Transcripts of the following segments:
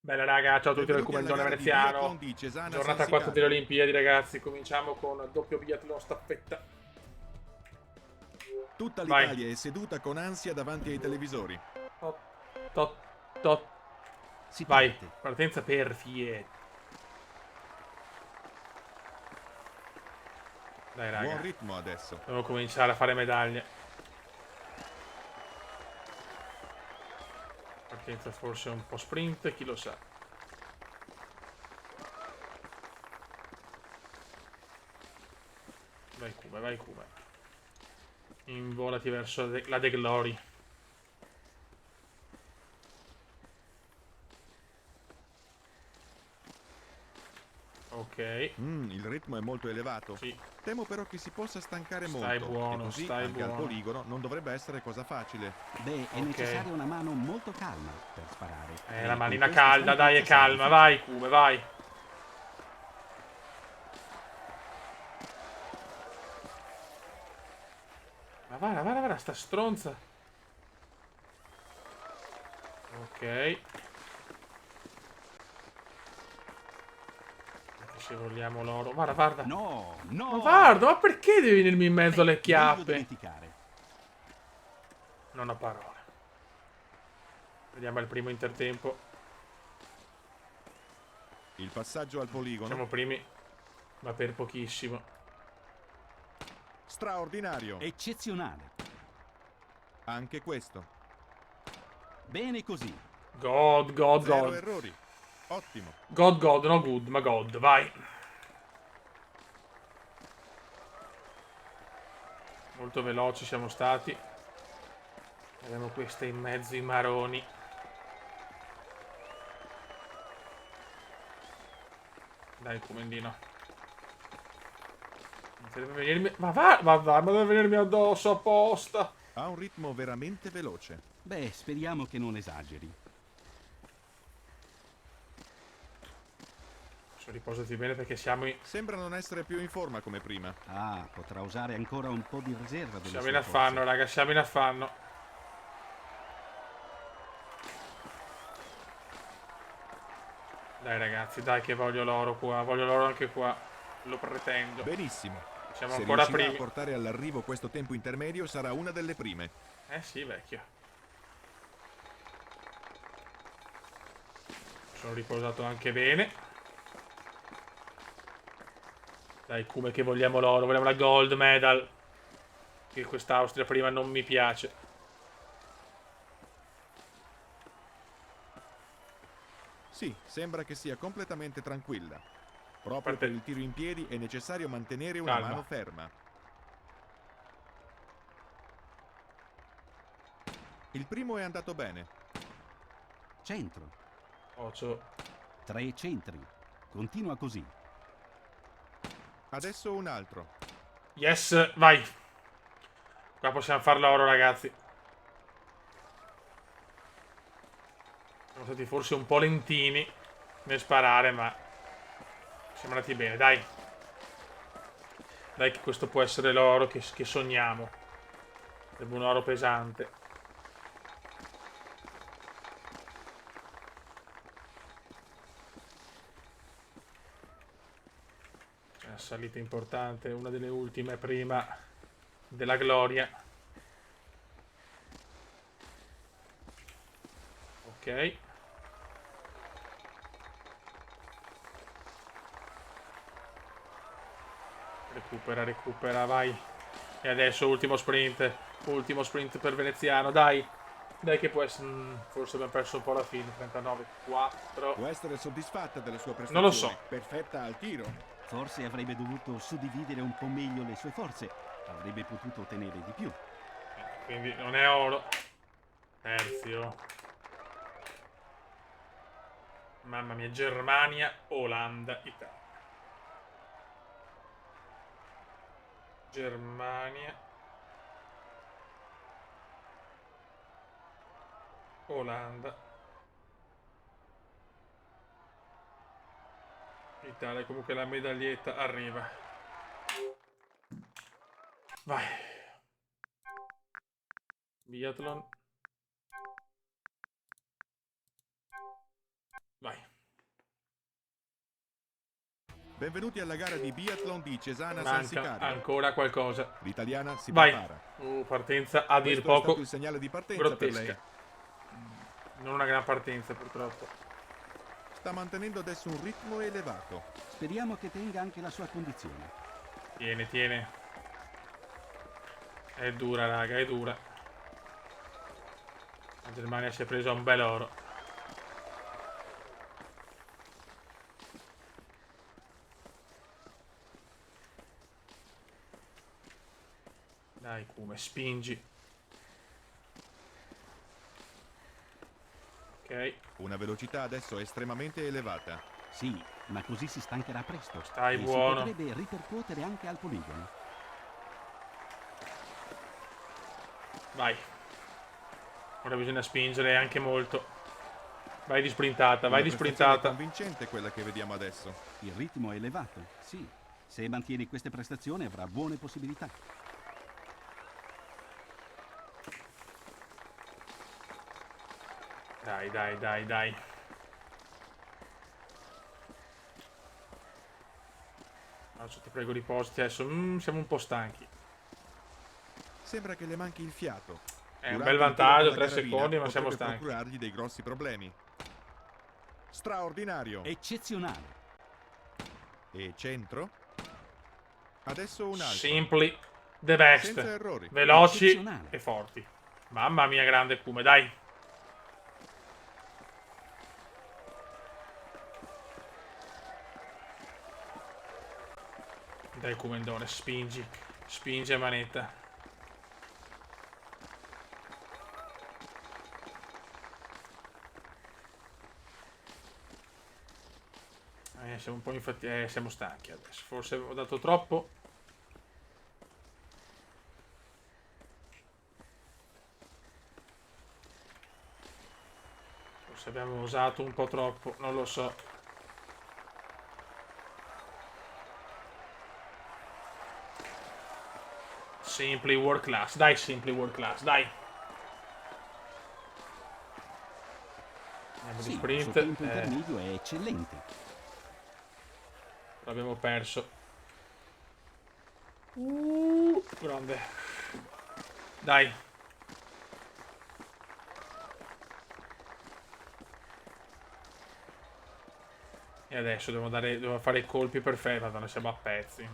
Bella raga, ciao a tutti dal Benvenuti alla Comandone gara di biathlon Veneziano. di Cesana San Giornata 4 delle Sicario. Olimpiadi ragazzi, cominciamo con doppio biathlon staffetta. Tutta Vai. l'Italia è seduta con ansia davanti ai televisori. Tot, tot, tot. Si Vai, parte. partenza per Fiet. Dai Buon raga, ritmo adesso. devo cominciare a fare medaglie. Partenza forse un po' sprint, chi lo sa. Vai Kume, vai Kume. Involati verso la The Glory. Ok, Il ritmo è molto elevato. sì, Temo però che si possa stancare stai molto. E buono, così, stai anche al buono. poligono, non dovrebbe essere cosa facile. Beh, è Ok. necessaria una mano molto calma per sparare. La E con manina queste calda, dai, è stanchezze sarà calma, difficile. vai, Kume, vai. Ma va, sta stronza. Ok. Se vogliamo l'oro. Guarda, guarda. No, Ma no! guarda, ma perché devi venirmi in mezzo alle Meglio chiappe? dimenticare. Non ho parole. Vediamo il primo intertempo. Il passaggio al poligono, Siamo primi, ma per pochissimo. straordinario. Eccezionale. Anche questo. Bene così. God, God, Zero God. errori. Ottimo. God, God, no good, ma God, vai. Molto veloci siamo stati. Vediamo queste in mezzo i maroni. Dai, comandino. Deve venirmi... ma deve venirmi addosso apposta. Ha un ritmo veramente veloce. Beh, speriamo che non esageri. Adesso riposati bene perché Sembra non essere più in forma come prima. Ah, potrà usare ancora un po' di riserva delle siamo in sue forze. affanno, raga, siamo in affanno. Dai ragazzi, dai che voglio l'oro qua, voglio l'oro anche qua. Lo pretendo. Benissimo. Siamo Se ancora riuscirà a primi. portare all'arrivo questo tempo intermedio, sarà una delle prime. Eh sì, vecchio. Sono riposato anche bene. Dai, come che vogliamo l'oro, vogliamo la gold medal. Che quest'Austria prima non mi piace. Sì, sembra che sia completamente tranquilla. Proprio per Parte... il tiro in piedi è necessario mantenere una Calma. mano ferma. Il primo è andato bene. Centro. Ocio. 3 centri. Continua così. Adesso un altro. Yes, vai. Qua possiamo far l'oro, ragazzi. Siamo stati forse un po' lentini nel sparare, ma siamo andati bene, dai. Dai che questo può essere l'oro che sogniamo. Serve un oro pesante. È una salita importante, una delle ultime prima della gloria. Ok. Recupera, recupera, vai. E adesso ultimo sprint. Ultimo sprint per Veneziano, dai. Dai che può essere... forse abbiamo perso un po' la fine. 39-4. Può essere soddisfatta delle sue Non lo so. prestazioni. Perfetta al tiro. Forse avrebbe dovuto suddividere un po' meglio le sue forze. Avrebbe potuto ottenere di più. Quindi non è oro. Terzio. Mamma mia, Germania, Olanda, Italia. Germania. Olanda. Italia, comunque la medaglietta arriva. Vai. Biathlon. Vai. Benvenuti alla gara di biathlon di Cesana San Manca Sicario. ancora qualcosa. L'italiana si Vai. prepara. Partenza a dir Questo è stato poco il segnale di partenza per lei. grottesca. Non una gran partenza, purtroppo. Sta mantenendo adesso un ritmo elevato. Speriamo che tenga anche la sua condizione. Tiene, tiene. È dura, raga, è dura. La Germania si è presa un bel oro. Dai, come spingi. Ok, Una velocità adesso estremamente elevata. Sì, ma così si stancherà presto. Stai e buono. si potrebbe ripercuotere anche al poligono. vai. Ora bisogna spingere anche molto. Vai di sprintata, vai Una di prestazione sprintata. convincente quella che vediamo adesso. Il ritmo è elevato, sì. Se mantiene queste prestazioni avrà buone possibilità. Dai, dai, dai, dai. Adesso ti prego riposati adesso. Siamo un po' stanchi. Sembra che le manchi il fiato. È un Durante bel il tiro vantaggio, con la 3 carabina secondi, ma siamo potrebbe stanchi. procurargli dei grossi problemi. Straordinario. Eccezionale. E centro. Adesso un altro. Simply the best. Senza errori. Veloci Eccezionale. e forti. Mamma mia, grande Kume, dai. Dai, Kumendone, spingi. Spinge manetta. Siamo un po' infatti. Siamo stanchi adesso. Forse avevo dato troppo. Forse abbiamo usato un po' troppo, non lo so. Simply world class, dai, simply world class, dai. Andiamo di Sì, il suo sprint. tempo intermedio è eccellente. L'abbiamo perso. Grande. Dai. E adesso devo fare i colpi perfetti. Madonna, siamo a pezzi.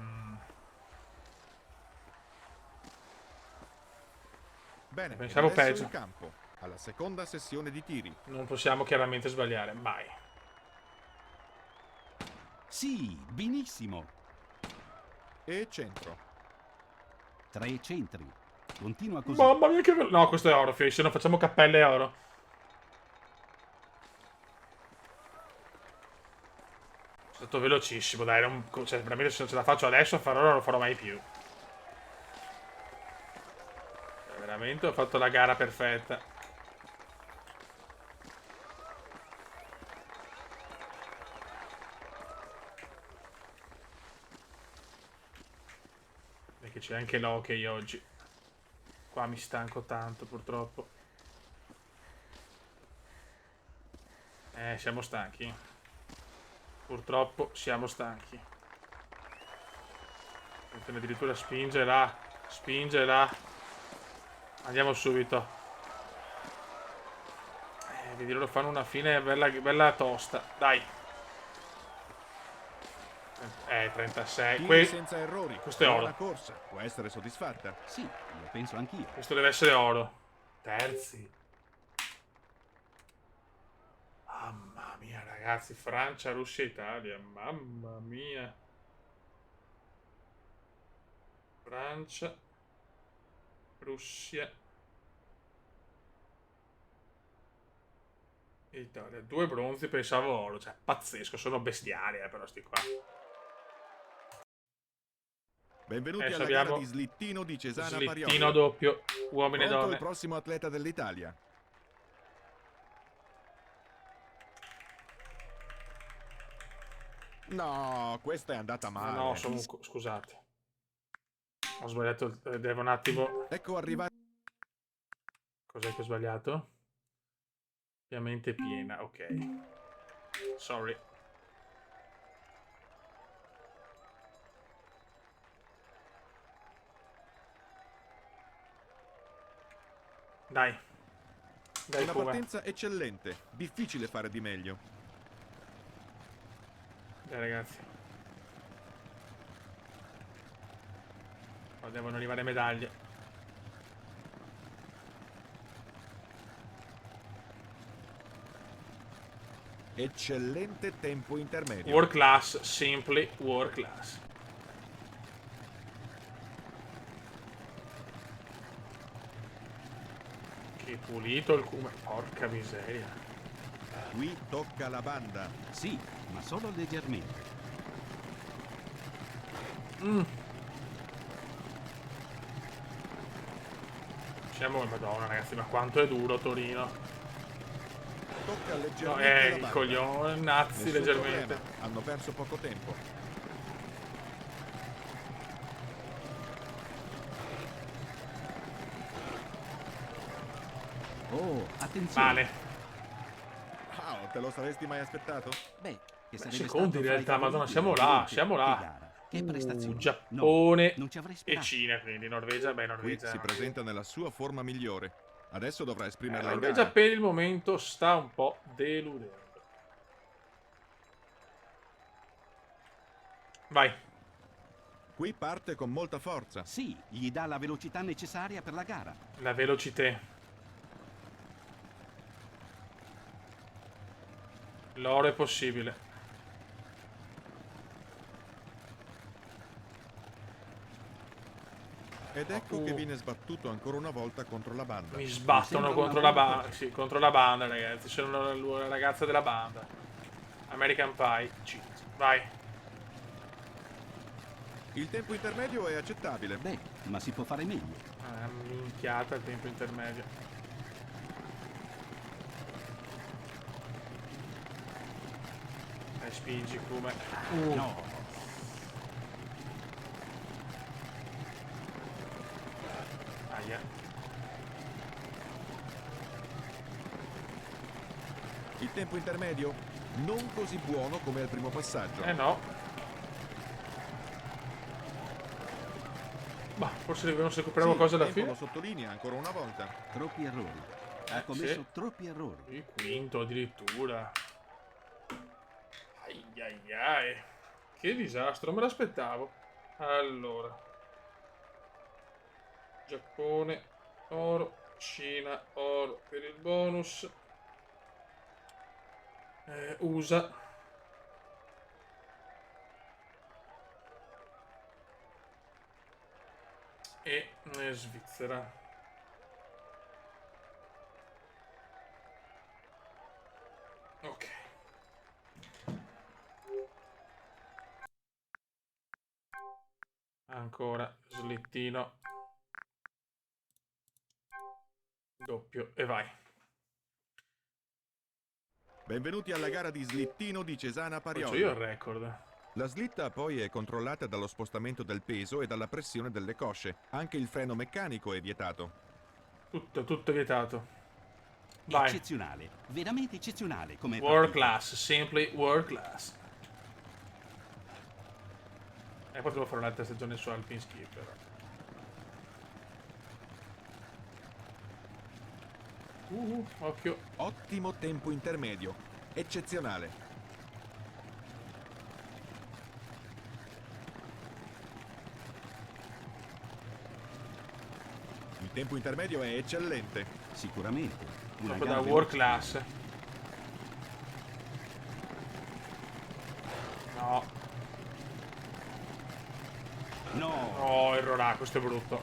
Bene, Pensavo ed adesso peggio. il campo. Alla seconda sessione di tiri. Non possiamo chiaramente sbagliare, mai. Sì, benissimo. E centro. 3 centri. Continua così. Mamma mia che no, questo è oro, Fiori, se non facciamo cappelle è oro. È stato velocissimo, dai, cioè, veramente se non ce la faccio adesso a fare oro non lo farò mai più. Veramente ho fatto la gara perfetta. Perché c'è anche l'hockey oggi. Qua mi stanco tanto, purtroppo. Siamo stanchi. Purtroppo siamo stanchi. Addirittura spinge là. Spinge là. Andiamo subito. Vedi, loro fanno una fine bella, bella tosta. Dai. 36. Tiri senza errori. Questo è oro. Buona corsa. Può essere soddisfatta. Sì, lo penso anch'io. Questo deve essere oro. Terzi. Mamma mia, ragazzi. Francia, Russia, Italia. Mamma mia. Francia. Russia. Italia. 2 bronzi, pensavo oro. Cioè, pazzesco. Sono bestiali, però, sti qua. Benvenuti Adesso alla gara abbiamo di slittino di Cesana Slittino Parioli. doppio. Uomini e Pronto il donne. prossimo atleta dell'Italia. No, questa è andata male. No, scusate. Ho sbagliato. Devo un attimo. Ecco arrivare. Cos'è che ho sbagliato? Ovviamente piena, ok. Sorry. Dai. Dai, Una come? partenza eccellente, difficile fare di meglio. Dai, ragazzi. Qua devono arrivare medaglie. Eccellente tempo intermedio. World class, simply world class. Che pulito il cume. Porca miseria. Qui tocca la banda. Sì, ma solo leggermente. Diciamo, madonna ragazzi, ma quanto è duro Torino. Tocca No, leggermente la il banda. coglione, nazzi Nessun leggermente. problema, hanno perso poco tempo. Oh, attenzione. Male. Wow, te lo saresti mai aspettato? Beh, che sarebbe Secondi in stato fra i realtà, madonna, favoriti, siamo là, ovviamente. siamo Che là. gara, che prestazione. Giappone No, non ci avrei e sperato. Cina, quindi Norvegia, beh, Qui Norvegia. si presenta nella sua forma migliore. Adesso dovrà esprimerla in Norvegia gara. per il momento sta un po' deludendo. Vai. Qui parte con molta forza. Sì, gli dà la velocità necessaria per la gara. La velocità. L'oro è possibile. Ed ecco che viene sbattuto ancora una volta contro la banda. Mi Mi sbattono sembra contro una la buona banda. cosa. Sì, contro la banda, ragazzi. Sono la ragazza della banda. American Pie. Cheat. Vai. Il tempo intermedio è accettabile. Beh, ma si può fare meglio. Minchiata il tempo intermedio. Dai, spingi come. No, Aia. Il tempo intermedio non così buono come al primo passaggio. No. Ma forse dobbiamo recuperare Sì, qualcosa il alla tempo fine. lo sottolinea ancora una volta. troppi errori. Ha commesso Sì. troppi errori. Il quinto addirittura. Ai ai ai. Che disastro, me l'aspettavo. Allora. Giappone, oro. Cina, oro per il bonus. USA. E Svizzera. Ok. Ancora slittino. Doppio e vai. Benvenuti alla gara di slittino di Cesana Poi c'ho io Parioli. il record. La slitta poi è controllata dallo spostamento del peso e dalla pressione delle cosce. Anche il freno meccanico è vietato. Tutto vietato. Vai. Eccezionale, veramente eccezionale come World partita. class, simply world class. E poi devo fare un'altra stagione su Alpine Ski però. Occhio. Ottimo tempo intermedio. Eccezionale. Il tempo intermedio è eccellente. Sicuramente. Una Proprio gara da world veloce. class. No. No, Oh, errorà, questo è brutto.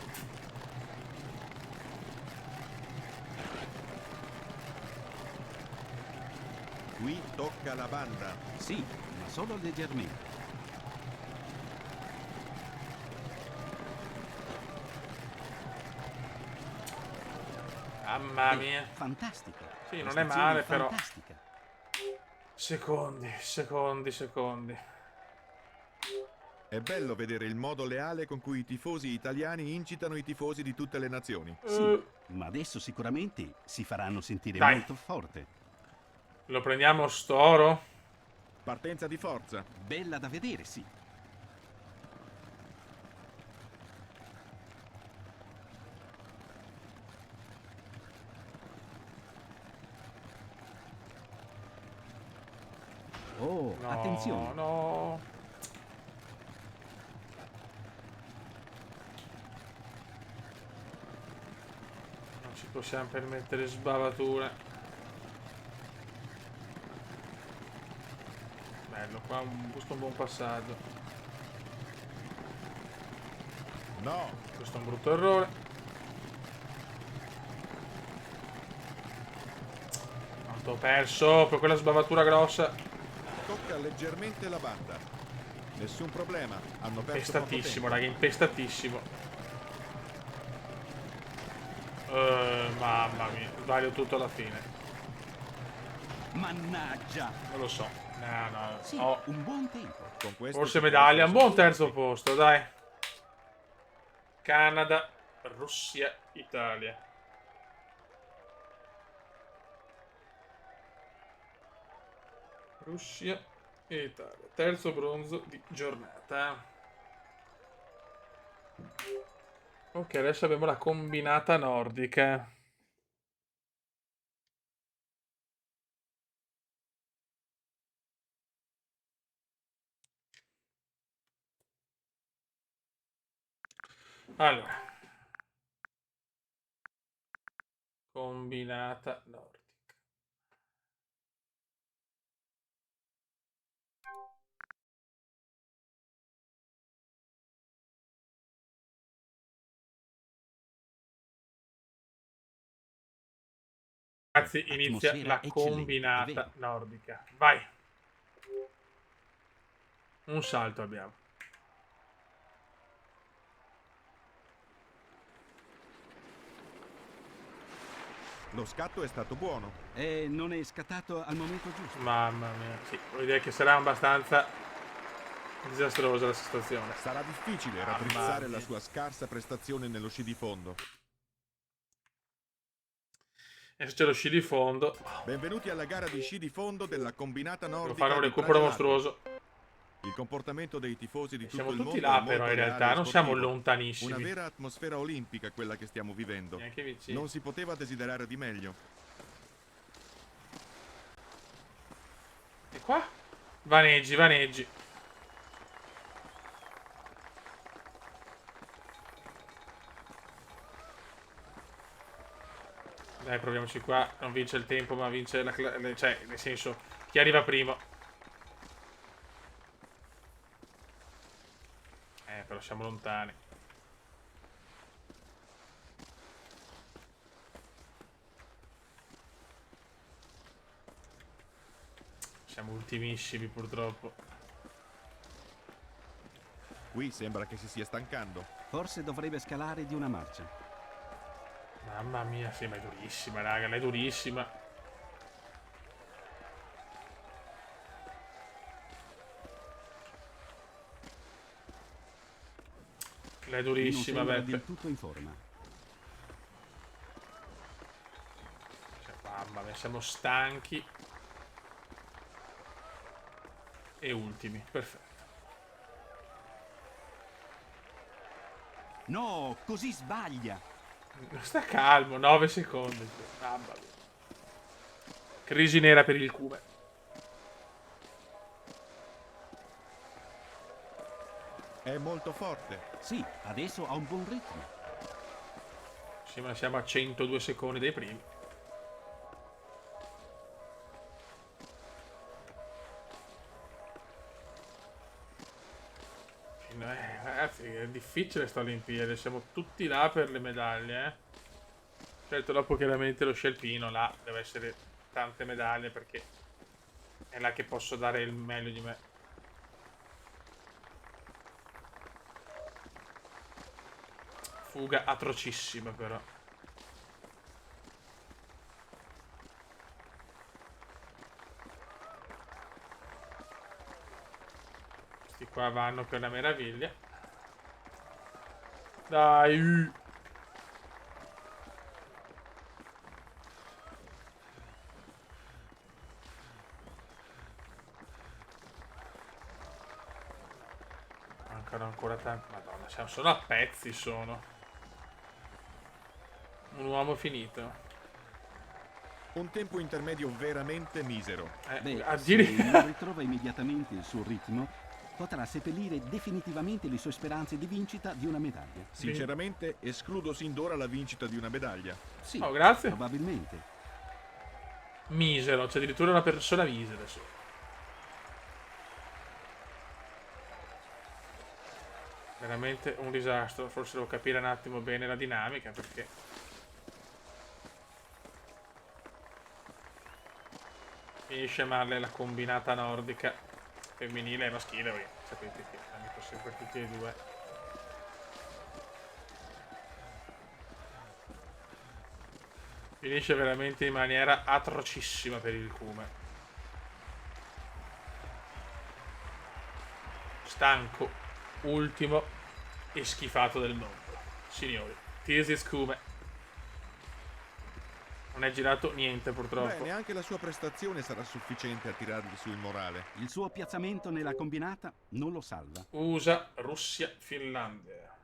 Qui tocca la banda. sì, ma solo leggermente. Mamma mia. Fantastica. Sì, non è Prestazione male, però. fantastica. Secondi. È bello vedere il modo leale con cui i tifosi italiani incitano i tifosi di tutte le nazioni. Sì, ma adesso sicuramente si faranno sentire Dai. molto forte. Lo prendiamo sto oro? Partenza di forza. Bella da vedere, sì. Oh, No, attenzione. no. Non ci possiamo permettere sbavature. Bello, qua questo è un buon passaggio. No. Questo è un brutto errore. Quanto ho perso per quella sbavatura grossa. Tocca leggermente la banda. Nessun problema. Hanno perso poco Impestatissimo, tempo. raga, impestatissimo. Mamma mia, sbaglio tutto alla fine. Mannaggia. Non lo so. No, no. Sì, Oh, un buon tempo. Con questo forse si può medaglia. essere Un buon terzo soddisfatti. posto, dai. Canada, Russia, Italia. Russia e Italia. Terzo bronzo di giornata. Ok, adesso abbiamo la combinata nordica. Allora, combinata nordica. Ragazzi, inizia Atmosfera la eccellente, è combinata vero. nordica. Vai. Un salto abbiamo. Lo scatto è stato buono. E non è scattato al momento giusto. Mamma mia. Sì, vuol dire che sarà abbastanza disastrosa la situazione. Sarà difficile Mamma raddrizzare la mia. sua scarsa prestazione nello sci di fondo. Adesso c'è lo sci di fondo. Benvenuti alla gara di sci di fondo della combinata Devo fare nordica un di recupero Praia Larga. mostruoso. Il comportamento dei tifosi di E tutto siamo il tutti mondo è là però molto in leale realtà. e Non siamo sportivo. Una lontanissimi. vera atmosfera olimpica quella che stiamo vivendo. Neanche vicini. Non si poteva desiderare di meglio. E qua? Vaneggi, vaneggi. Dai, proviamoci qua. Non vince il tempo, ma vince la cioè, nel senso, chi arriva primo. Però siamo lontani. Siamo ultimissimi, purtroppo. Qui sembra che si sia stancando. Forse dovrebbe scalare di una marcia. Mamma mia, sì, ma è durissima, raga, lei è durissima. Lei è Non durissima, sembra Beppe. del tutto in forma. Cioè, mamma mia, siamo stanchi. E ultimi, perfetto. No, così sbaglia. Sta calmo, 9 secondi. Mamma mia. Crisi nera per il Cuba. È molto forte. Sì, adesso ha un buon ritmo. Sì, ma siamo a 102 secondi dai primi. Ragazzi, è difficile sta Olimpiade. Siamo tutti là per le medaglie, eh. Certo, dopo chiaramente lo scelpino là deve essere tante medaglie perché è là che posso dare il meglio di me. Fuga atrocissima però. Questi qua vanno che è una meraviglia. Dai. mancano ancora tanti. Madonna, sono a pezzi, sono. Un uomo finito. Un tempo intermedio veramente misero. Beh, A se dire... non ritrova immediatamente il suo ritmo, potrà seppellire definitivamente le sue speranze di vincita di una medaglia. Sinceramente, escludo sin d'ora la vincita di una medaglia. Sì, Oh, grazie. probabilmente. Misero, c'è addirittura una persona misera, sì. Veramente un disastro. Forse devo capire un attimo bene la dinamica, perché... finisce male la combinata nordica femminile e maschile, perché sapete che hanno sempre tutti e due. Finisce veramente in maniera atrocissima per il Cume. Stanco, ultimo e schifato del mondo. Signori, this is Cume. Non è girato niente, purtroppo. Beh, neanche la sua prestazione sarà sufficiente a tirargli su il morale. Il suo piazzamento nella combinata non lo salva. USA, Russia, Finlandia.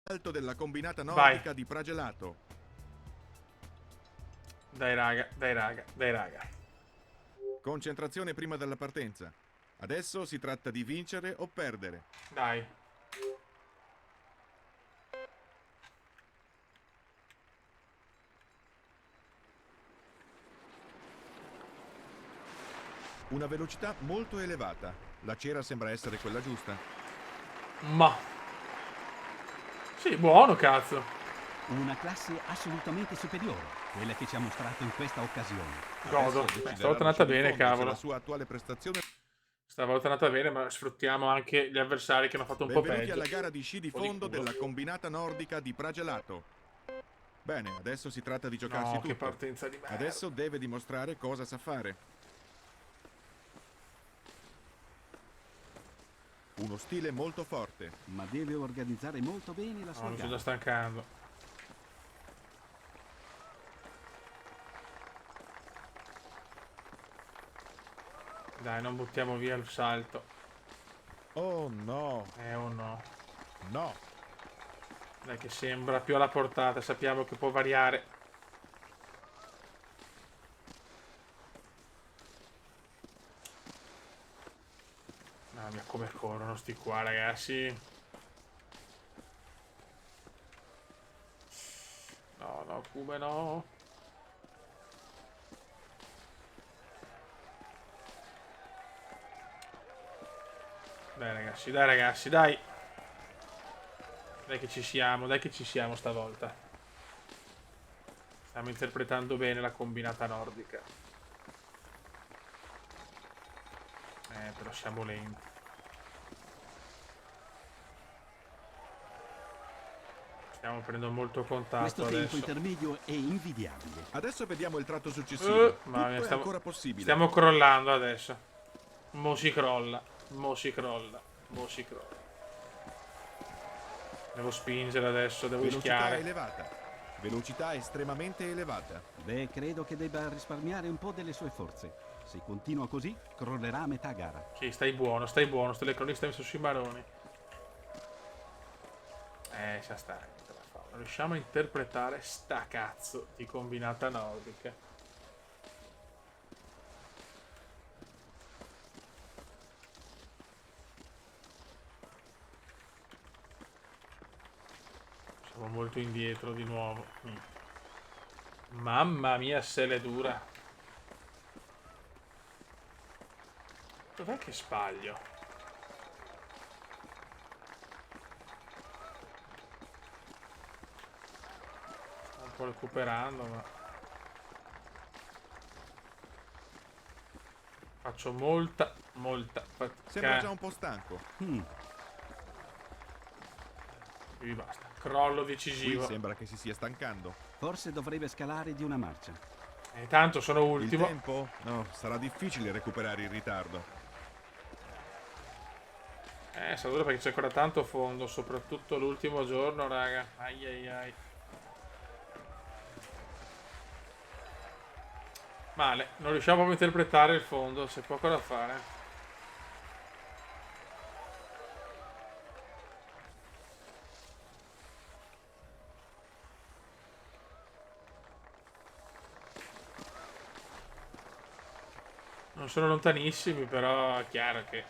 Salto della combinata Vai. nordica di Pragelato. Dai raga, dai raga, dai raga. Concentrazione prima della partenza. Adesso si tratta di vincere o perdere. Dai. Una velocità molto elevata. La cera sembra essere quella giusta. Ma. Sì, buono, cazzo. Una classe assolutamente superiore, quella che ci ha mostrato in questa occasione. Godo. Adesso deciderà Stavolta è andata Lucio Di bene, Fondo se cavolo. La sua attuale prestazione. Stavolta è andata bene, ma sfruttiamo anche gli avversari che hanno fatto un po' Benvenuti peggio. alla gara di sci di O di fondo culo. della combinata nordica di Pragelato. Bene, adesso si tratta di giocarsi No, tutto. che partenza di merda. Adesso deve dimostrare cosa sa fare. Uno stile molto forte. Ma deve organizzare molto bene la No, sua mi sto gara. già stancando. Dai, non buttiamo via il salto. Oh no, Oh no. no. Dai, che sembra più alla portata. Sappiamo che può variare. Mamma mia, come corrono sti qua, ragazzi. No, no, come no. Dai, ragazzi, dai, ragazzi, dai. Dai che ci siamo stavolta. Stiamo interpretando bene la combinata nordica. Però siamo lenti. Stiamo prendendo molto contatto Questo tempo adesso. intermedio è invidiabile. Adesso vediamo il tratto successivo. Mamma mia, Tutto è ancora possibile. stiamo crollando adesso. Mo si crolla. Mo si crolla. Mo si crolla. Devo spingere adesso, devo Velocità rischiare. elevata. Velocità estremamente elevata. Beh, credo che debba risparmiare un po' delle sue forze. Se continua così, crollerà a metà gara. Sì, stai buono, stai buono. Sto telecronista messo sui maroni. Lascia stare. Niente da fare. Non riusciamo a interpretare sta cazzo di combinata nordica. Siamo molto indietro di nuovo. Mamma mia, se l'è dura. Dov'è che sbaglio? Sto un po' recuperando, ma... faccio molta Sembra già fatica. un po' stanco. Qui basta. Crollo Qui decisivo. sembra che si stia stancando. Forse dovrebbe scalare di una marcia. E tanto sono Il ultimo. tempo? No, sarà difficile recuperare il ritardo. Sta duro perché c'è ancora tanto fondo, soprattutto l'ultimo giorno, raga. Ai ai ai. Male, non riusciamo proprio a interpretare il fondo, c'è poco da fare. Non sono lontanissimi, però è chiaro che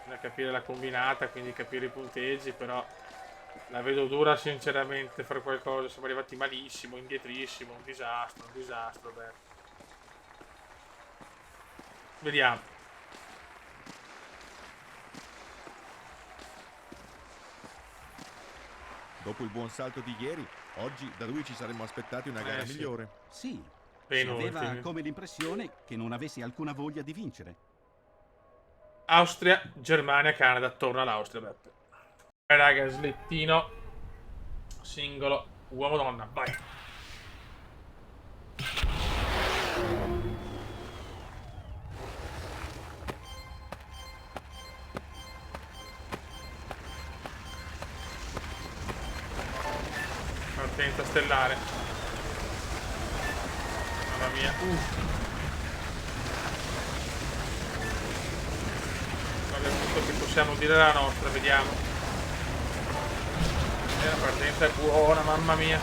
da capire la combinata, quindi capire i punteggi, però la vedo dura sinceramente fare qualcosa. Siamo arrivati malissimo, indietrissimo, un disastro, beh. Vediamo. Dopo il buon salto di ieri, oggi da lui ci saremmo aspettati una gara Sì. migliore. Sì, si Penultimi. aveva come l'impressione che non avessi alcuna voglia di vincere. Austria, Germania, Canada. Torna all'Austria, Beppe. Raga, slittino. Singolo. Uomo-donna. Vai. Partenza stellare. Mamma mia. Abbiamo visto che possiamo dire la nostra, vediamo. La partenza è buona, mamma mia.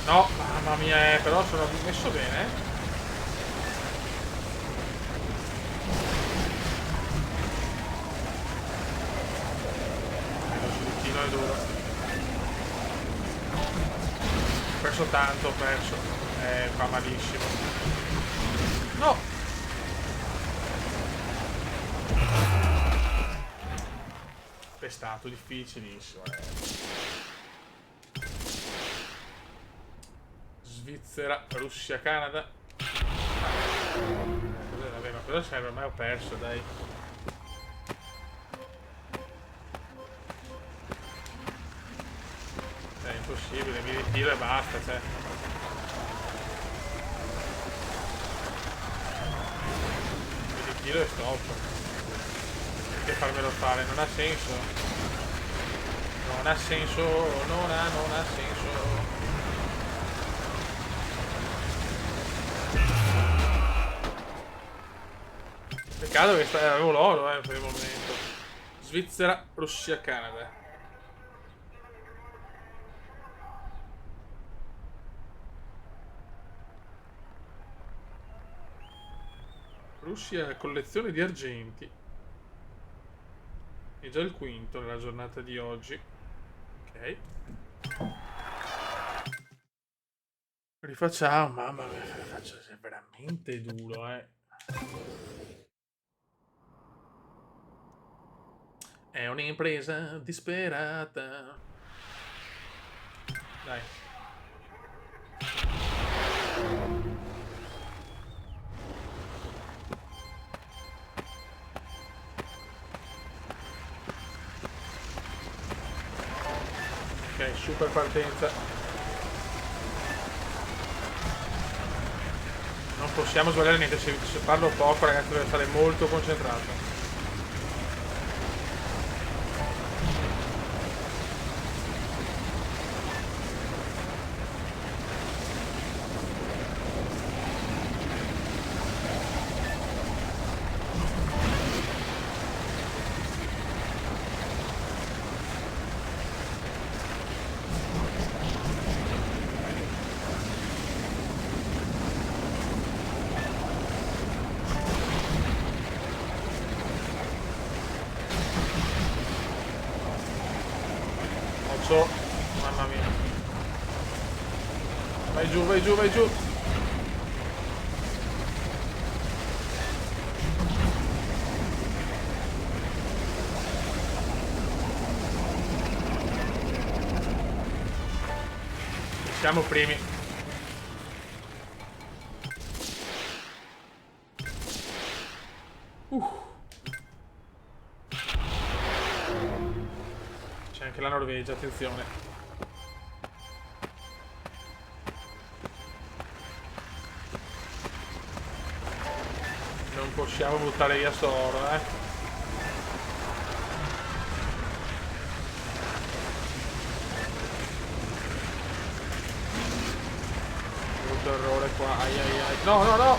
No, mamma mia, però sono messo bene. Lo slittino è duro. Ho perso tanto, ho perso. Fa malissimo. No! Pestato, difficilissimo. Svizzera, Russia, Canada. Vabbè, ma cosa serve? Ormai ho perso, dai. È impossibile, mi ritiro e basta, cioè. Mi ritiro e stop. Perché farmelo fare? Non ha senso. Non ha senso, non ha senso. Peccato che avevo l'oro per il momento. Svizzera, Russia, Canada. Russia collezione di argenti. È già il quinto nella giornata di oggi. Ok. Rifacciamo, mamma mia, è veramente duro, È un'impresa disperata. Dai. Ok, super partenza. Non possiamo sbagliare niente, se parlo poco ragazzi devo stare molto concentrato. Mamma mia. Vai giù, vai giù, vai giù. Siamo primi. C'è anche la Norvegia, attenzione. Non possiamo buttare via sto oro, Brutto errore qua, ai ai ai. No, no, no!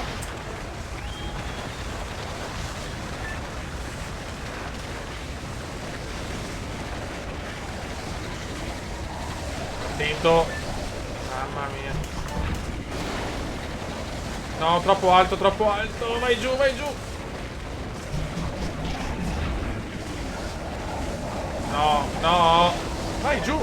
Attento. Mamma mia. No, troppo alto, troppo alto. Vai giù, vai giù. No, no. Vai giù.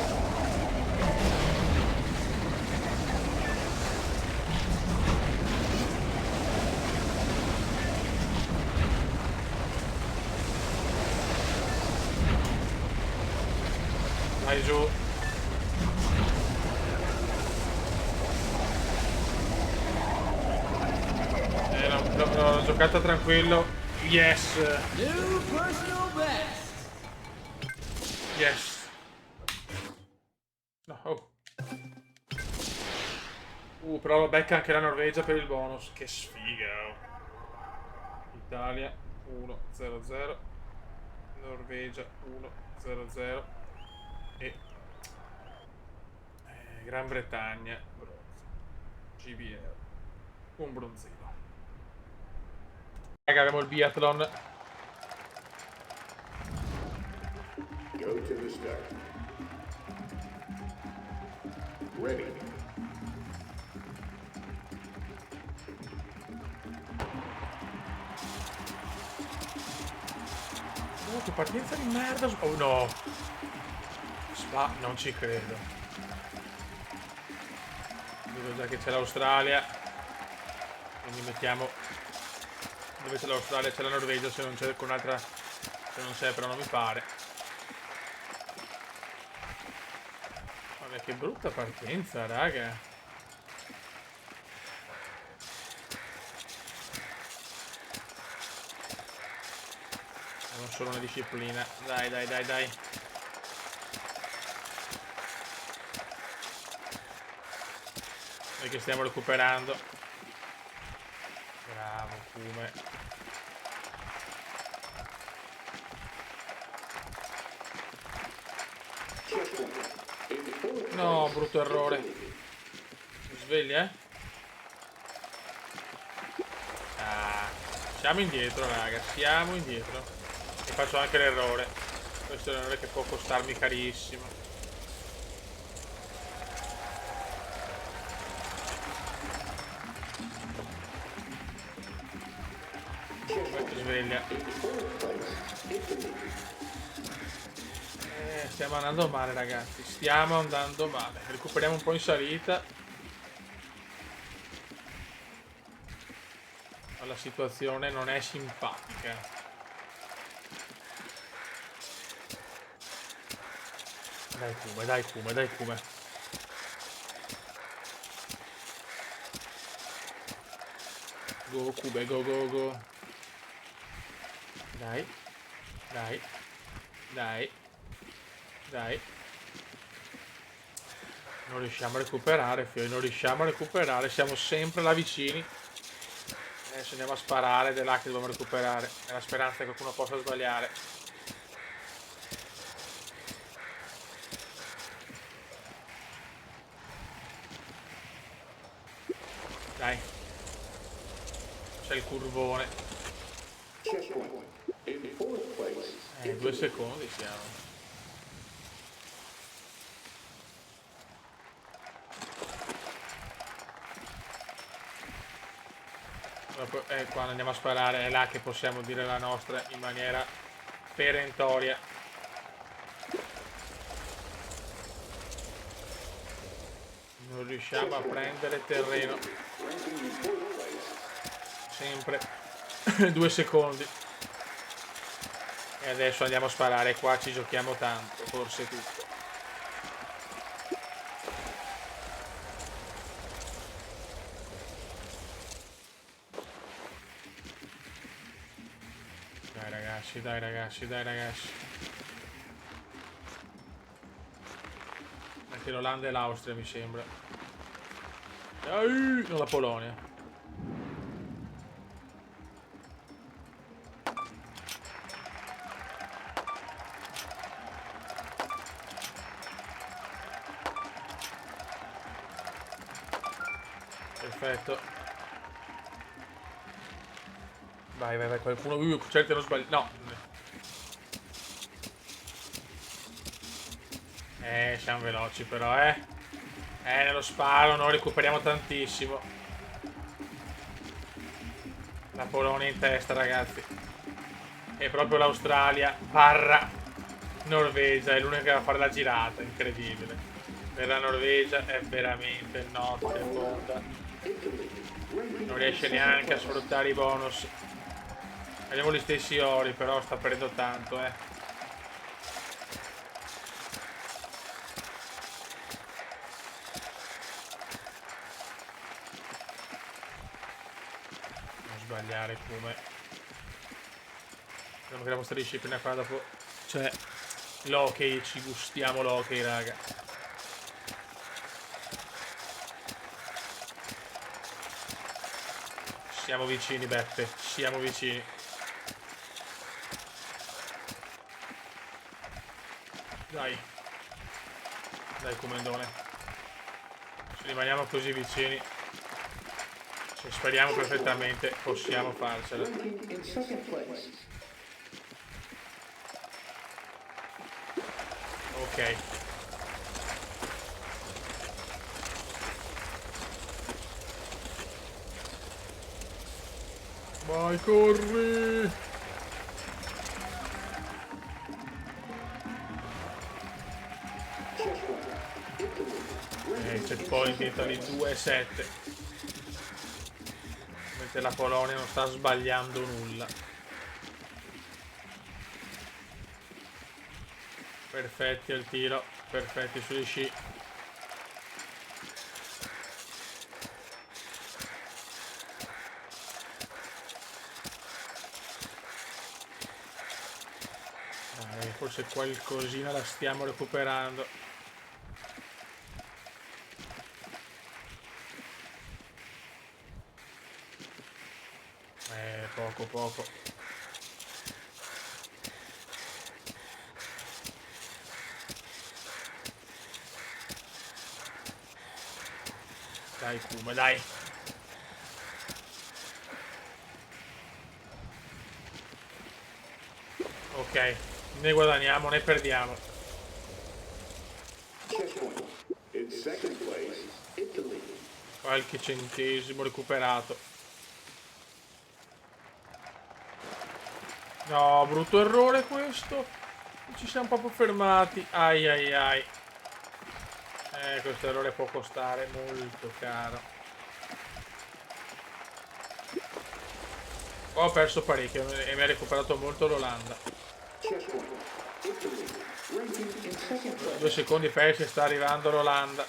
Vai giù. L'ho giocata tranquillo. Yes. New personal best. Yes. No. Oh. Però lo becca anche la Norvegia per il bonus. Che sfiga. Oh. Italia 1-0-0. Norvegia 1-0-0. E Gran Bretagna bronzo. GBL. Un bronzino. Raga, abbiamo il biathlon. Go to the start. Ready. Oh, che partenza di merda. Oh no. Spa, non ci credo. Vedo già che c'è l'Australia. Quindi mettiamo. Dove c'è l'Australia c'è la Norvegia, se non c'è con un'altra. Se non c'è, però non mi pare. Vabbè, che brutta partenza, raga. Non solo una disciplina. Dai, dai, dai, dai. Noi che stiamo recuperando. Bravo, Kume. No, brutto errore. Mi sveglia, eh? Ah, siamo indietro, raga. Siamo indietro. E faccio anche l'errore. Questo è un errore che può costarmi carissimo. Sveglia. Stiamo andando male, ragazzi. Stiamo andando male. Recuperiamo un po' in salita. Ma la situazione non è simpatica. Dai Kume, dai Kume, dai Kume. Go Kume, go go go. Dai. Dai. Dai. Dai. Non riusciamo a recuperare, Fiori, non riusciamo a recuperare. Siamo sempre là vicini. Adesso andiamo a sparare ed è là che dobbiamo recuperare. Nella speranza che qualcuno possa sbagliare. Dai. C'è il curvone. Checkpoint. In fourth place. 2 secondi siamo. Quando andiamo a sparare è là che possiamo dire la nostra in maniera perentoria. Non riusciamo a prendere terreno. Sempre 2 secondi. E adesso andiamo a sparare. Qua ci giochiamo tanto, forse tutto. Dai ragazzi, dai ragazzi, dai ragazzi. Anche l'Olanda e l'Austria mi sembra. Non la Polonia. Perfetto. Vai, vai, vai, qualcuno. Certi non sbagli. No. Siamo veloci però, Nello sparo non recuperiamo tantissimo. La Polonia in testa, ragazzi. E proprio l'Australia barra Norvegia è l'unica che va a fare la girata, incredibile. Per la Norvegia è veramente notte fonda. Non riesce neanche a sfruttare i bonus. Abbiamo gli stessi ori, però sta perdendo tanto, Non sbagliare come. Speriamo che la vostra disciplina qua dopo. Cioè, l'hockey, ci gustiamo l'hockey, raga. Siamo vicini, Beppe, siamo vicini. Dai. Dai, comandone. Se rimaniamo così vicini, se speriamo perfettamente, possiamo farcela. Ranking in second place. Ok. Vai, corri! Il checkpoint Italy 2-7. Mentre la Polonia non sta sbagliando nulla. Perfetti al tiro, perfetti sugli sci. Dai, forse qualcosina la stiamo recuperando. Poco. Dai, Kuma, dai. Ok, ne guadagniamo, ne perdiamo. Checkpoint. In second place, Italy. Qualche centesimo recuperato. No, brutto errore questo. Ci siamo proprio fermati. Ai ai ai. Questo errore può costare molto caro. Ho perso parecchio e mi ha recuperato molto l'Olanda. Checkpoint. Italy. Ranking in second place. 2 secondi persi e sta arrivando l'Olanda.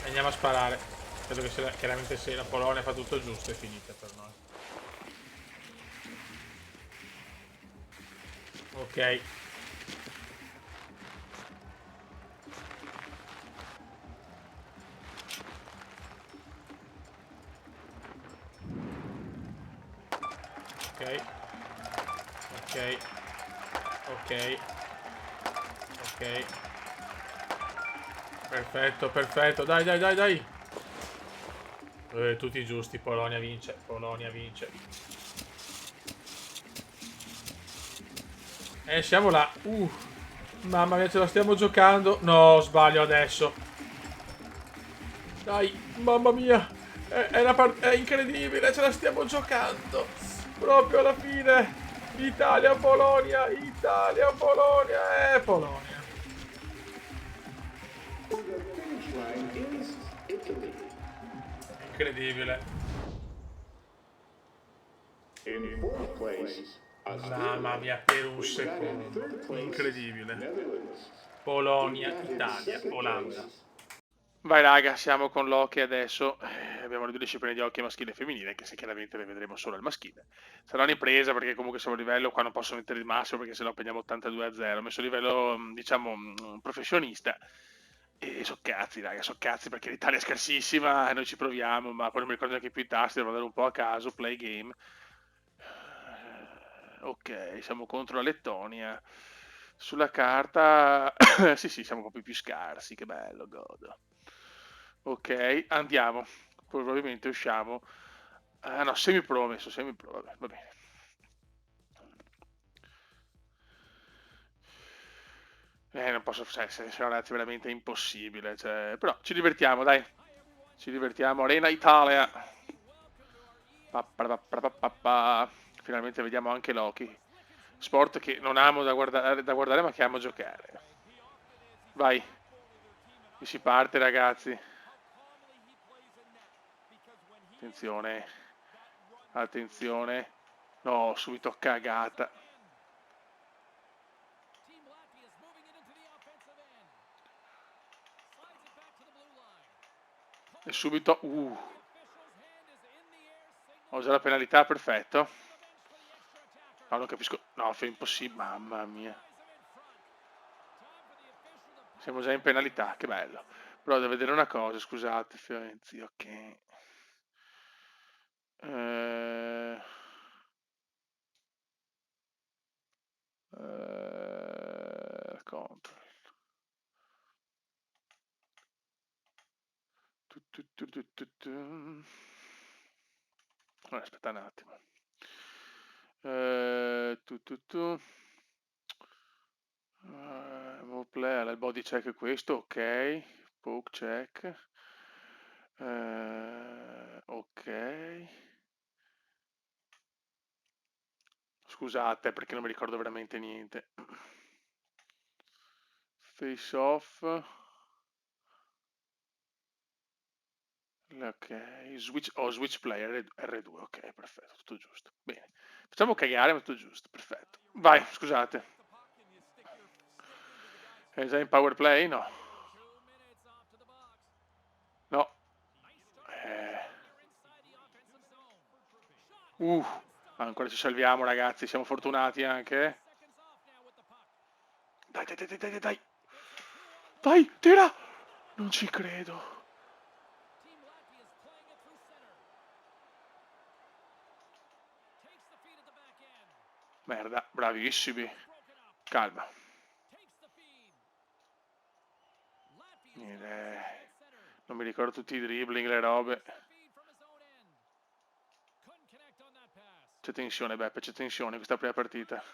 Andiamo a sparare. Credo che chiaramente se la Polonia fa tutto giusto è finita per noi. Ok. Ok. Perfetto. Dai. Tutti giusti. Polonia vince. Siamo là. Mamma mia, ce la stiamo giocando. No, sbaglio adesso. Dai, mamma mia. È incredibile, ce la stiamo giocando. Proprio alla fine. Italia-Polonia. Polonia. The finish line is Italy. Incredibile. In fourth place, Mamma Australia. mia, per un We got in secondo. third place, Incredibile. Netherlands. Polonia, We got in Italia, second Olanda. place, Vai raga, siamo con l'hockey adesso. Abbiamo le due discipline di hockey maschile e femminile, che se chiaramente le vedremo solo al maschile. Sarà un'impresa perché comunque siamo a livello, qua non posso mettere il massimo perché sennò prendiamo 82-0. Ho messo a livello, diciamo, professionista. E so cazzi, raga, so cazzi perché l'Italia è scarsissima e noi ci proviamo, ma poi non mi ricordo neanche più i tasti, devo andare un po' a caso, play game. Ok, siamo contro la Lettonia. Sulla carta, sì, siamo proprio più scarsi, che bello, godo. Ok, andiamo. Probabilmente usciamo. Ah no, semi-pro ho messo, semi-pro, vabbè, va bene. Non posso, se ragazzi, veramente impossibile. Cioè, però ci divertiamo, dai. Ci divertiamo. Arena Italia. Finalmente vediamo anche Loki. Sport che non amo da guardare ma che amo giocare. Vai. E si parte, ragazzi. Attenzione. Attenzione. No, subito cagata. E subito... Ho già la penalità, perfetto. No, non capisco. No, è impossibile. Mamma mia. Siamo già in penalità, che bello. Però devo vedere una cosa, scusate, Fiorenzi, ok. Control. Aspetta un attimo. Play, il body check è questo, ok. Poke check. Ok. Scusate perché non mi ricordo veramente niente. Face off. Ok, switch player R2, ok, perfetto, tutto giusto. Bene, facciamo cagare, ma tutto giusto, perfetto. Vai, scusate. È già in power play? No. No. Ancora ci salviamo, ragazzi, siamo fortunati anche. Dai, dai, dai, dai, dai, dai. Dai, tira! Non ci credo. Merda, bravissimi. Calma. Non mi ricordo tutti i dribbling, le robe. C'è tensione, Beppe, c'è tensione questa prima partita.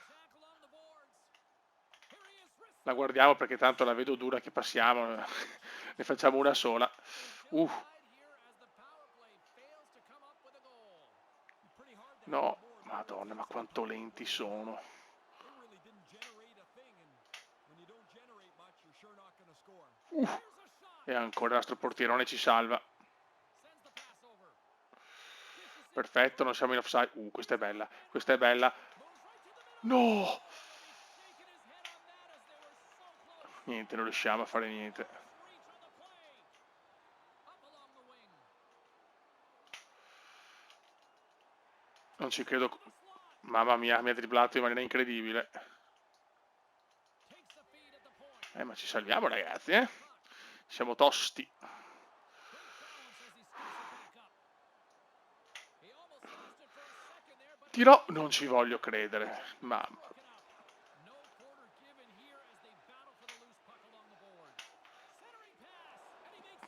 La guardiamo perché tanto la vedo dura che passiamo. Ne facciamo una sola. No, madonna, ma quanto lenti sono. E ancora il nostro portierone ci salva. Perfetto, non siamo in offside. Questa è bella, questa è bella. No! Niente, non riusciamo a fare niente. Non ci credo. Mamma mia, mi ha dribblato in maniera incredibile. Ma ci salviamo, ragazzi, eh? Siamo tosti. Tiro, non ci voglio credere.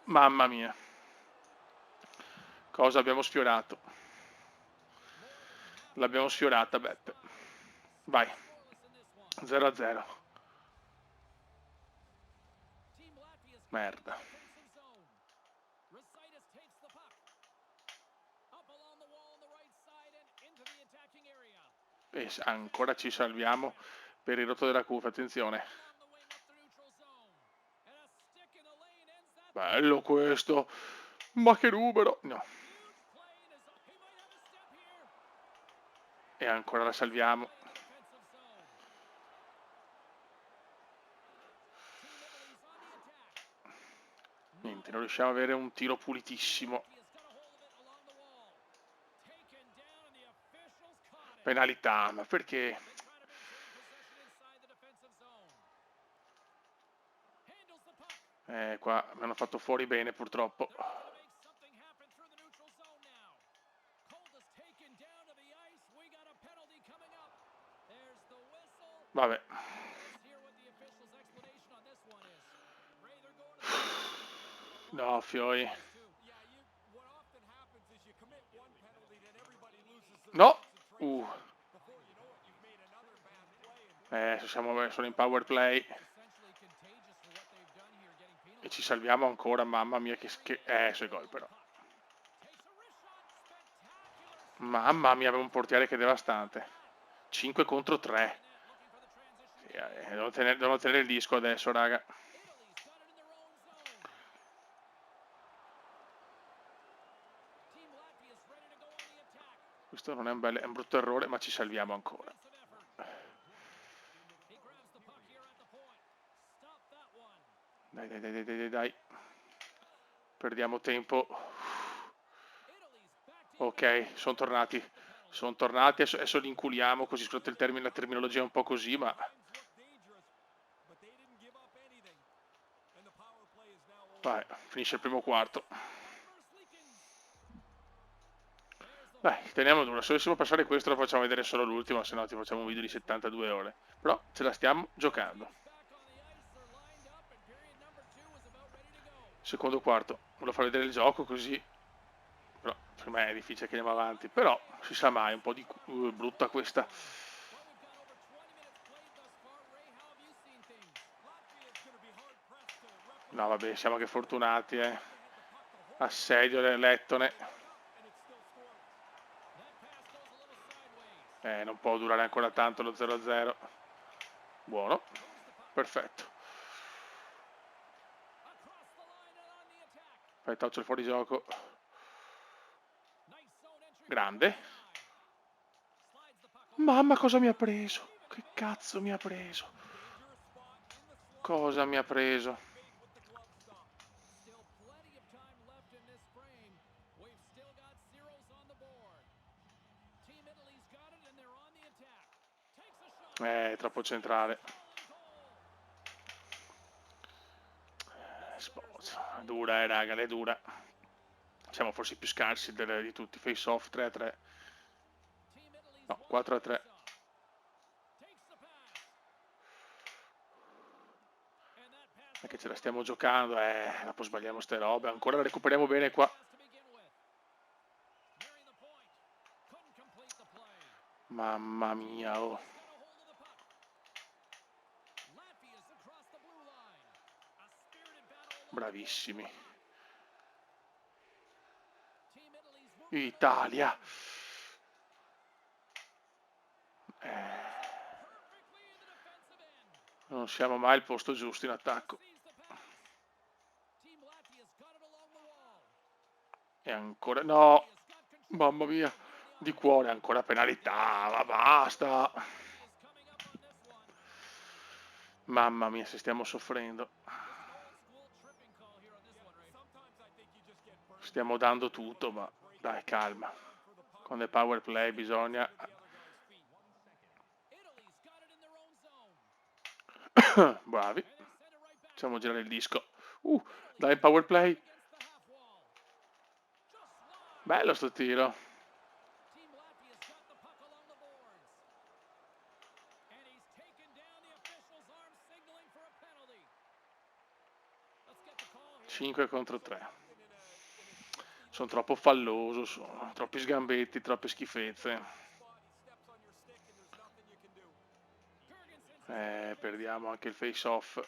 Mamma mia. Cosa abbiamo sfiorato? L'abbiamo sfiorata, Beppe. Vai. 0-0. Merda. E ancora ci salviamo per il rotto della cuffia, attenzione. Bello questo. Ma che numero. No. E ancora la salviamo. Niente, non riusciamo ad avere un tiro pulitissimo. Penalità, ma perché? Qua mi hanno fatto fuori bene purtroppo. Vabbè. No, Fioi. No. Sono in power play. E ci salviamo ancora, mamma mia, che sui gol però. Mamma mia, abbiamo un portiere che è devastante. 5 contro 3. Sì, devono tenere il disco adesso, raga. Questo non è è un brutto errore, ma ci salviamo ancora. Dai. Perdiamo tempo. Ok, sono tornati. Adesso li inculiamo, così scusate la terminologia è un po' così, ma... Vai, finisce il primo quarto. Dai, teniamo dura. Se dovessimo passare questo lo facciamo vedere solo l'ultimo, se no ti facciamo un video di 72 ore. Però ce la stiamo giocando. Secondo quarto. Volevo far vedere il gioco così. Però per me è difficile che andiamo avanti. Però si sa mai, un po' di brutta questa. No vabbè, siamo anche fortunati, Assedio Lettone. Non può durare ancora tanto lo 0-0. Buono. Perfetto. Fai touch il fuorigioco. Grande. Mamma, cosa mi ha preso? Che cazzo mi ha preso? Cosa mi ha preso? Troppo centrale. Dura, raga, è dura. Siamo forse i più scarsi di tutti. Face off 3-3. No, 4-3. È che ce la stiamo giocando, dopo sbagliamo ste robe. Ancora la recuperiamo bene qua. Mamma mia, oh. Bravissimi. Italia. Non siamo mai al posto giusto in attacco. E ancora... No! Mamma mia! Di cuore, ancora penalità, ma basta! Mamma mia, se stiamo soffrendo. Stiamo dando tutto, ma dai, calma. Con le power play bisogna... Bravi. Facciamo girare il disco. Dai, power play. Bello sto tiro. Cinque contro 3. Sono troppo falloso, sono troppi sgambetti, troppe schifezze. Perdiamo anche il face off.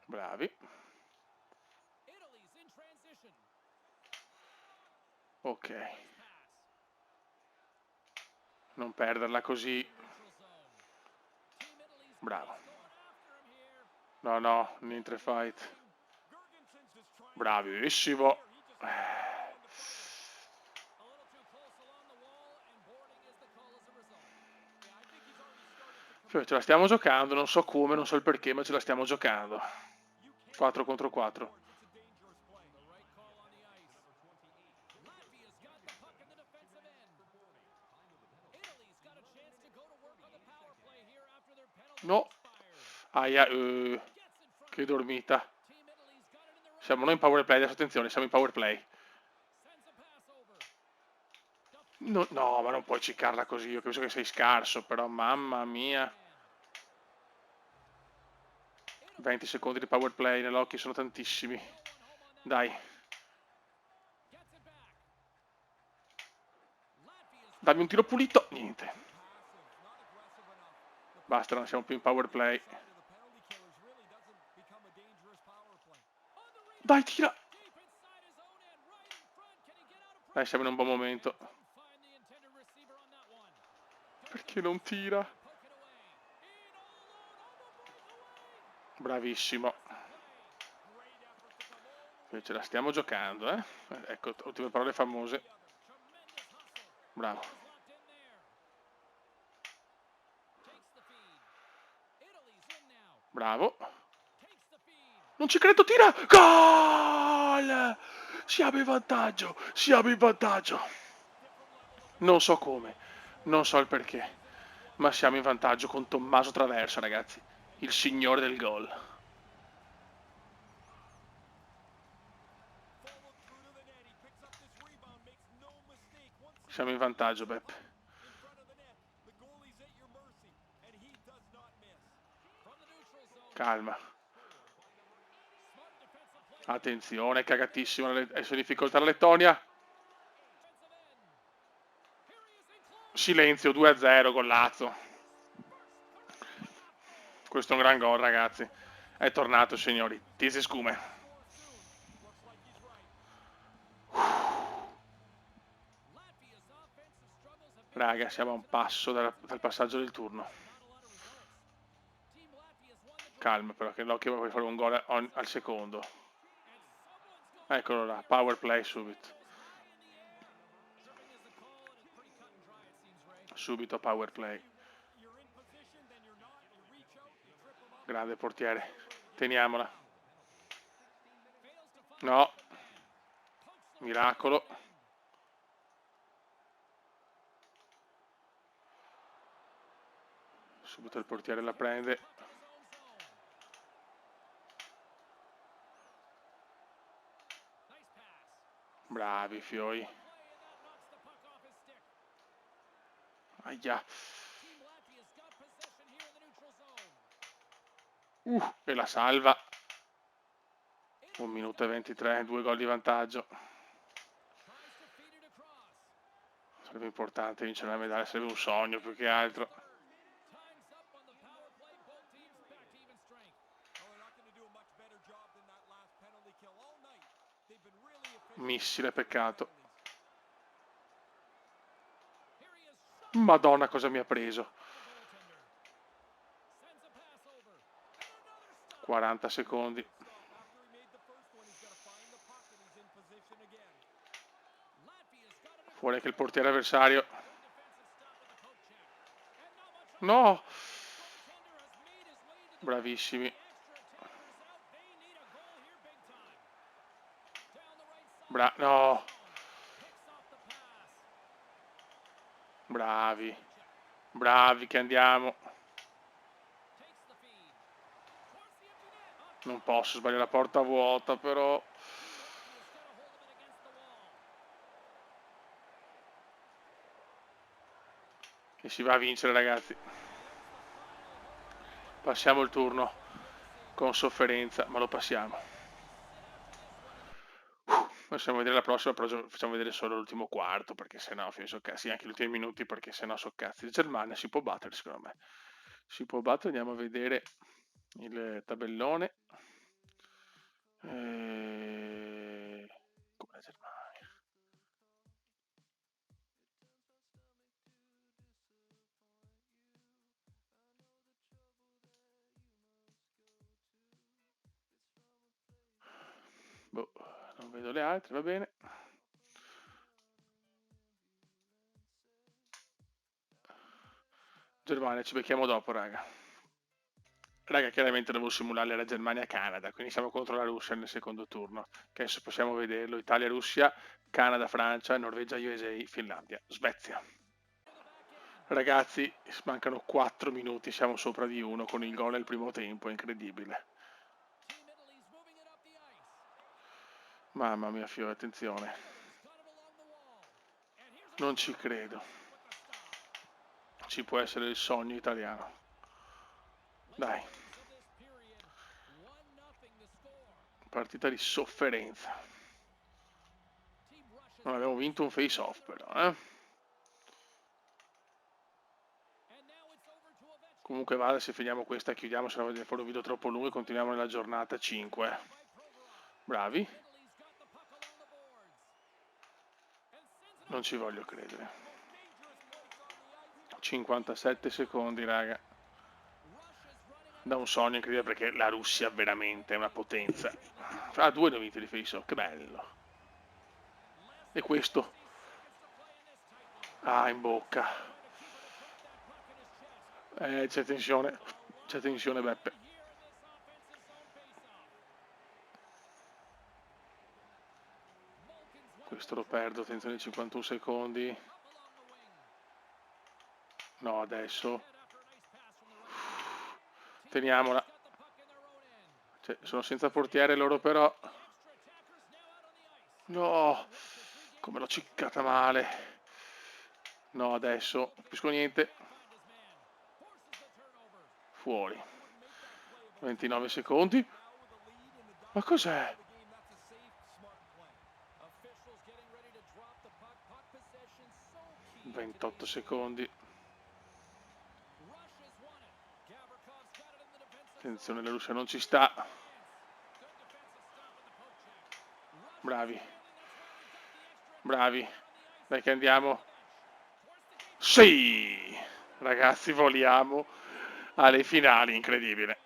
Bravi. Ok. Non perderla così. Bravo. No, niente fight. Bravissimo. Cioè, ce la stiamo giocando, non so come, non so il perché, ma ce la stiamo giocando. 4 contro 4. No. Aia, che dormita. Siamo noi in power play, adesso attenzione, siamo in power play. No, ma non puoi ciccarla così, io capisco che sei scarso, però mamma mia. 20 secondi di power play nell'occhio sono tantissimi. Dai. Dammi un tiro pulito. Niente. Basta, non siamo più in power play. Dai, tira! Dai, siamo in un buon momento. Perché non tira? Bravissimo. Ce la stiamo giocando, eh? Ecco, ultime parole famose. Bravo. Bravo. Non ci credo, tira! Gol! Siamo in vantaggio, siamo in vantaggio. Non so come, non so il perché, ma siamo in vantaggio con Tommaso Traversa, ragazzi. Il signore del gol. Siamo in vantaggio, Beppe. Calma. Attenzione, cagatissimo. Adesso in difficoltà la Lettonia. Silenzio, 2-0, gollazzo. Questo è un gran gol, ragazzi. È tornato, signori. Tisi scume. Raga, siamo a un passo dal passaggio del turno. Calma però, che l'occhio vuoi fare un gol al secondo. Eccolo là, power play subito. Subito power play. Grande portiere. Teniamola. No. Miracolo. Subito il portiere la prende. Bravi fioi. Aia. E la salva. 1 minuto e 23, 2 gol di vantaggio. Sarebbe importante vincere la medaglia, sarebbe un sogno più che altro. Missile, peccato. Madonna, cosa mi ha preso. 40 secondi. Fuori anche il portiere avversario. No! Bravissimi. No! Bravi. Bravi che andiamo. Non posso sbagliare la porta vuota, però. E si va a vincere, ragazzi. Passiamo il turno con sofferenza, ma lo passiamo. Possiamo vedere la prossima, però facciamo vedere solo l'ultimo quarto, perché sennò so cazzi, anche gli ultimi minuti, perché sennò so cazzi. Germania si può battere, secondo me. Si può battere, andiamo a vedere il tabellone. Come la Germania? Boh, non vedo le altre, va bene. Germania, ci becchiamo dopo, raga. Raga, chiaramente devo simulare la Germania-Canada, quindi siamo contro la Russia nel secondo turno, che adesso possiamo vederlo, Italia-Russia, Canada-Francia, Norvegia-USA, Finlandia, Svezia. Ragazzi, mancano 4 minuti, siamo sopra di 1 con il gol al primo tempo, è incredibile. Mamma mia, fiore, attenzione. Non ci credo. Ci può essere il sogno italiano. Dai. Partita di sofferenza. Non abbiamo vinto un face-off però, Comunque vada, se finiamo questa chiudiamo, se no voglio fare un video troppo lungo e continuiamo nella giornata 5. Bravi. Non ci voglio credere. 57 secondi, raga. Da un sogno incredibile, perché la Russia veramente è una potenza. Ah, 2 ne ho vinti di face off, che bello. E questo. Ah, in bocca. C'è tensione. C'è tensione, Beppe. Questo lo perdo, attenzione, 51 secondi. No, adesso. Teniamola. Cioè, sono senza portiere loro però. No, come l'ho ciccata male. No, adesso, non capisco niente. Fuori. 29 secondi. Ma cos'è? 28 secondi. Attenzione, la Russia non ci sta. Bravi. Bravi. Dai che andiamo. Sì! Ragazzi, voliamo alle finali, incredibile.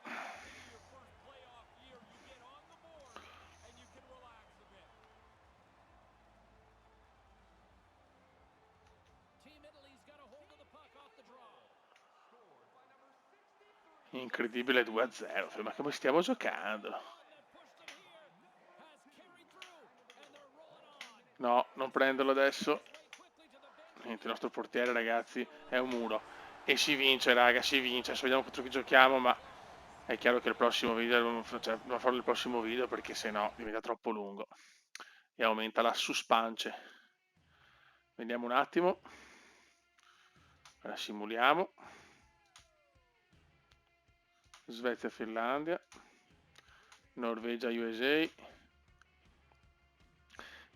Incredibile 2-0, ma come stiamo giocando? No, non prenderlo adesso. Niente, il nostro portiere, ragazzi, è un muro. E si vince, raga, si vince. Adesso vediamo contro chi giochiamo, ma è chiaro che il prossimo video, cioè, devo farlo il prossimo video perché sennò diventa troppo lungo. E aumenta la suspense. Vediamo un attimo. La simuliamo. Svezia-Finlandia. Norvegia-USA.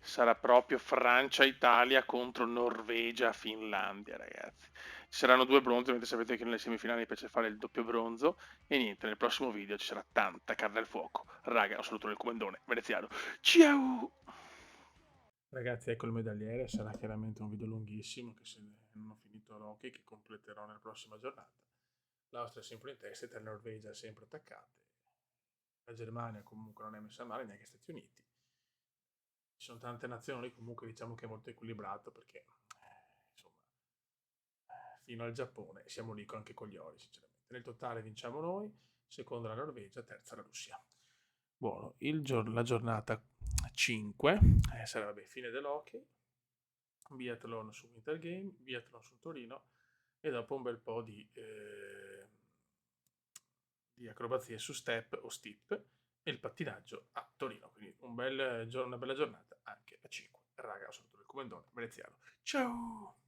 Sarà proprio Francia-Italia contro Norvegia-Finlandia, ragazzi. Ci saranno 2 bronzi, ovviamente sapete che nelle semifinali mi piace fare il doppio bronzo. E niente, nel prossimo video ci sarà tanta carne al fuoco. Raga, un saluto nel comandone veneziano. Ciao! Ragazzi, ecco il medagliere. Sarà chiaramente un video lunghissimo, che se non ho finito l'hockey, che completerò nella prossima giornata. L'Austria è sempre in testa, la Norvegia è sempre attaccata. La Germania comunque non è messa male, neanche gli Stati Uniti. Ci sono tante nazioni, comunque diciamo che è molto equilibrato perché, insomma, fino al Giappone siamo lì anche con gli ori, sinceramente. Nel totale vinciamo noi, seconda la Norvegia, terza la Russia. Buono, la giornata 5 sarà, vabbè, fine dell'hockey, biathlon su Winter Game, biathlon su Torino e dopo un bel po' di acrobazie su step o steep e il pattinaggio a Torino. Quindi una bella giornata anche a 5. Raga, sono il comandone veneziano. Ciao!